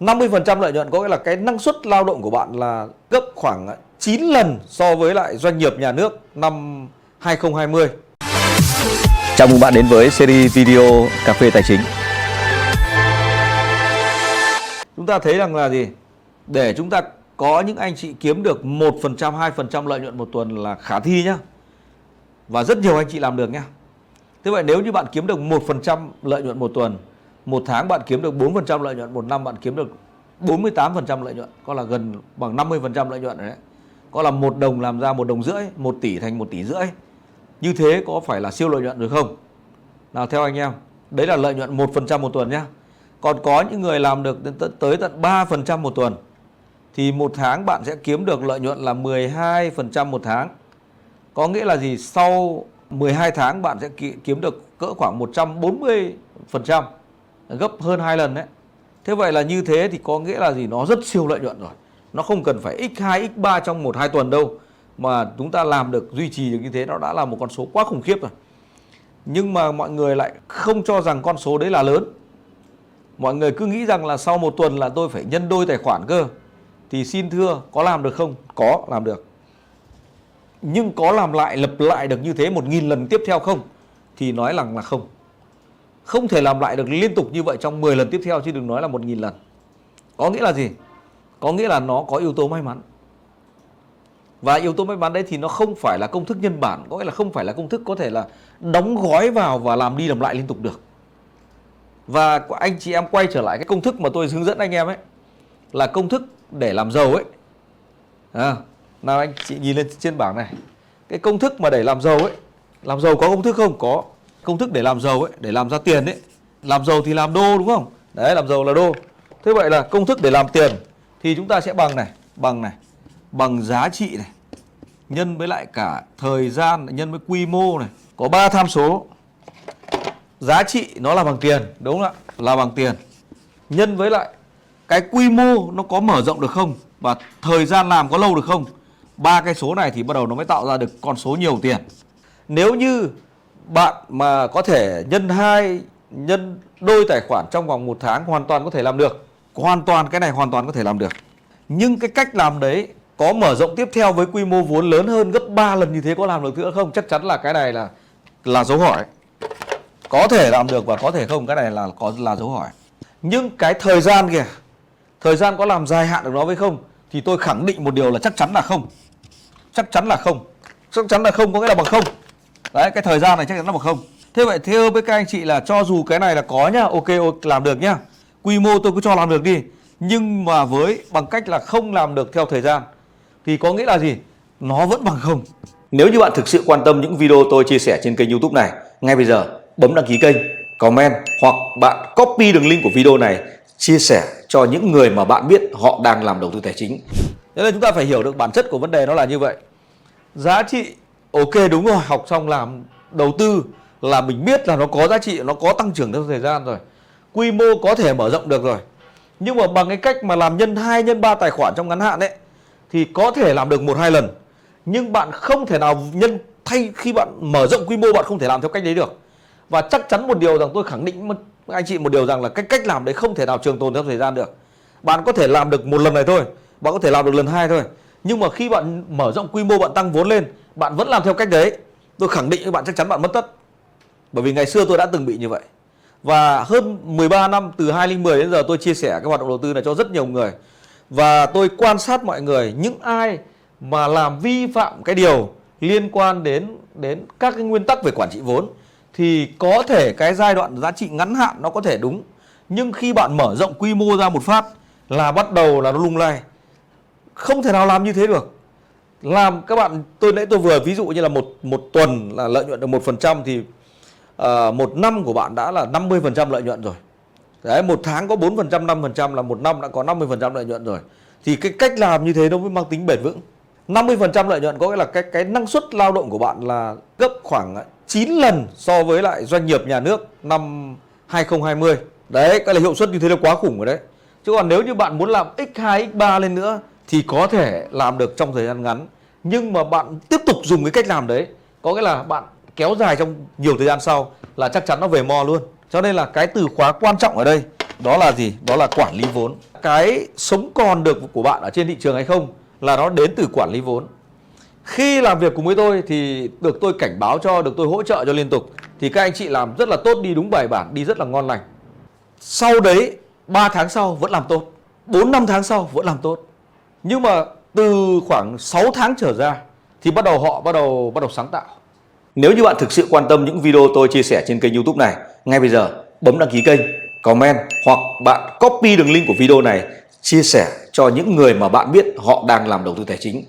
50% lợi nhuận có nghĩa là cái năng suất lao động của bạn là gấp khoảng 9 lần so với lại doanh nghiệp nhà nước năm 2020. Chào mừng bạn đến với series video Cà phê Tài chính. Chúng ta thấy rằng là gì? Để chúng ta có những anh chị kiếm được 1%, 2% lợi nhuận một tuần là khả thi nhá. Và rất nhiều anh chị làm được nhá. Thế vậy nếu như bạn kiếm được 1% lợi nhuận một tuần, một tháng bạn kiếm được 4% lợi nhuận, một năm bạn kiếm được 48% lợi nhuận, có là gần bằng 50% lợi nhuận rồi đấy. Có là 1 đồng làm ra 1,5 đồng, 1 tỷ thành 1,5 tỷ. Như thế có phải là siêu lợi nhuận rồi không? Nào theo anh em, đấy là lợi nhuận 1% một tuần nhá. Còn có những người làm được tới tận 3% một tuần thì một tháng bạn sẽ kiếm được lợi nhuận là 12% một tháng. Có nghĩa là gì? Sau 12 tháng bạn sẽ kiếm được cỡ khoảng 140%, gấp hơn 2 lần đấy. Thế vậy là như thế thì có nghĩa là gì? Nó rất siêu lợi nhuận rồi. Nó không cần phải x2, x3 trong 1-2 tuần đâu. Mà chúng ta làm được, duy trì được như thế, nó đã là một con số quá khủng khiếp rồi. Nhưng mà mọi người lại không cho rằng con số đấy là lớn. Mọi người cứ nghĩ rằng là sau 1 tuần là tôi phải nhân đôi tài khoản cơ. Thì xin thưa, có làm được không? Có, làm được. Nhưng có làm lại, lặp lại được như thế 1.000 lần tiếp theo không? Thì nói rằng là không. Không thể làm lại được liên tục như vậy trong 10 lần tiếp theo, chứ đừng nói là 1.000 lần. Có nghĩa là gì? Có nghĩa là nó có yếu tố may mắn. Và yếu tố may mắn đấy thì nó không phải là công thức nhân bản, có nghĩa là không phải là công thức có thể là đóng gói vào và làm đi làm lại liên tục được. Và anh chị em quay trở lại cái công thức mà tôi hướng dẫn anh em ấy, là công thức để làm giàu ấy. Nào anh chị nhìn lên trên bảng này, cái công thức mà để làm giàu ấy, làm giàu có công thức không? Có. Công thức để làm giàu ấy, để làm ra tiền ấy. Làm giàu thì làm đô đúng không? Đấy, làm giàu là đô. Thế vậy là công thức để làm tiền thì chúng ta sẽ bằng giá trị này, nhân với lại cả thời gian, nhân với quy mô này. Có 3 tham số. Giá trị nó là bằng tiền, đúng không ạ? Là bằng tiền. Nhân với lại cái quy mô nó có mở rộng được không? Và thời gian làm có lâu được không? 3 cái số này thì bắt đầu nó mới tạo ra được con số nhiều tiền. Nếu như bạn mà có thể nhân đôi tài khoản trong vòng 1 tháng, hoàn toàn có thể làm được. Cái này hoàn toàn có thể làm được. Nhưng cái cách làm đấy có mở rộng tiếp theo với quy mô vốn lớn hơn gấp 3 lần như thế có làm được nữa không? Chắc chắn là cái này là dấu hỏi. Có thể làm được và có thể không, cái này là dấu hỏi. Nhưng cái thời gian kìa, thời gian có làm dài hạn được nó với không? Thì tôi khẳng định một điều là chắc chắn là không. Chắc chắn là không. Chắc chắn là không có nghĩa là bằng không. Đấy, cái thời gian này chắc chắn là bằng không. Thế vậy thưa với các anh chị là cho dù cái này là có nhá, ok làm được nhá. Quy mô tôi cứ cho làm được đi. Nhưng mà bằng cách là không làm được theo thời gian thì có nghĩa là gì? Nó vẫn bằng không. Nếu như bạn thực sự quan tâm những video tôi chia sẻ trên kênh YouTube này, ngay bây giờ bấm đăng ký kênh, comment hoặc bạn copy đường link của video này chia sẻ cho những người mà bạn biết họ đang làm đầu tư tài chính. Thế nên chúng ta phải hiểu được bản chất của vấn đề nó là như vậy. Giá trị, ok đúng rồi, học xong làm đầu tư là mình biết là nó có giá trị, nó có tăng trưởng theo thời gian rồi. Quy mô có thể mở rộng được rồi. Nhưng mà bằng cái cách mà làm nhân 2, nhân 3 tài khoản trong ngắn hạn ấy thì có thể làm được 1-2 lần. Nhưng bạn không thể nào khi bạn mở rộng quy mô bạn không thể làm theo cách đấy được. Và chắc chắn một điều rằng tôi khẳng định anh chị một điều rằng là cách làm đấy không thể nào trường tồn theo thời gian được. Bạn có thể làm được 1 lần này thôi, bạn có thể làm được lần 2 thôi. Nhưng mà khi bạn mở rộng quy mô, bạn tăng vốn lên, bạn vẫn làm theo cách đấy, tôi khẳng định với bạn chắc chắn bạn mất tất. Bởi vì ngày xưa tôi đã từng bị như vậy. Và hơn 13 năm, từ 2010 đến giờ tôi chia sẻ cái hoạt động đầu tư này cho rất nhiều người. Và tôi quan sát mọi người, những ai mà làm vi phạm cái điều liên quan đến các cái nguyên tắc về quản trị vốn thì có thể cái giai đoạn giá trị ngắn hạn nó có thể đúng. Nhưng khi bạn mở rộng quy mô ra một phát là bắt đầu là nó lung lay. Không thể nào làm như thế được. Làm các bạn, tôi vừa ví dụ như là một tuần là lợi nhuận được 1% thì 1 năm của bạn đã là 50% lợi nhuận rồi. Đấy, 1 tháng có 4%, 5% là 1 năm đã có 50% lợi nhuận rồi. Thì cái cách làm như thế nó mới mang tính bền vững. 50% lợi nhuận có nghĩa là cái năng suất lao động của bạn là gấp khoảng 9 lần so với lại doanh nghiệp nhà nước năm 2020. Đấy, cái là hiệu suất như thế là quá khủng rồi đấy. Chứ còn nếu như bạn muốn làm x2, x3 lên nữa thì có thể làm được trong thời gian ngắn. Nhưng mà bạn tiếp tục dùng cái cách làm đấy, có nghĩa là bạn kéo dài trong nhiều thời gian sau là chắc chắn nó về mo luôn. Cho nên là cái từ khóa quan trọng ở đây Đó là gì? Đó là quản lý vốn. Cái sống còn được của bạn ở trên thị trường hay không là nó đến từ quản lý vốn. Khi làm việc cùng với tôi thì được tôi cảnh báo cho, được tôi hỗ trợ cho liên tục, thì các anh chị làm rất là tốt, đi đúng bài bản, đi rất là ngon lành. Sau đấy 3 tháng sau vẫn làm tốt, 4-5 tháng sau vẫn làm tốt. Nhưng mà từ khoảng 6 tháng trở ra thì họ bắt đầu sáng tạo. Nếu như bạn thực sự quan tâm những video tôi chia sẻ trên kênh YouTube này, ngay bây giờ bấm đăng ký kênh, comment hoặc bạn copy đường link của video này chia sẻ cho những người mà bạn biết họ đang làm đầu tư tài chính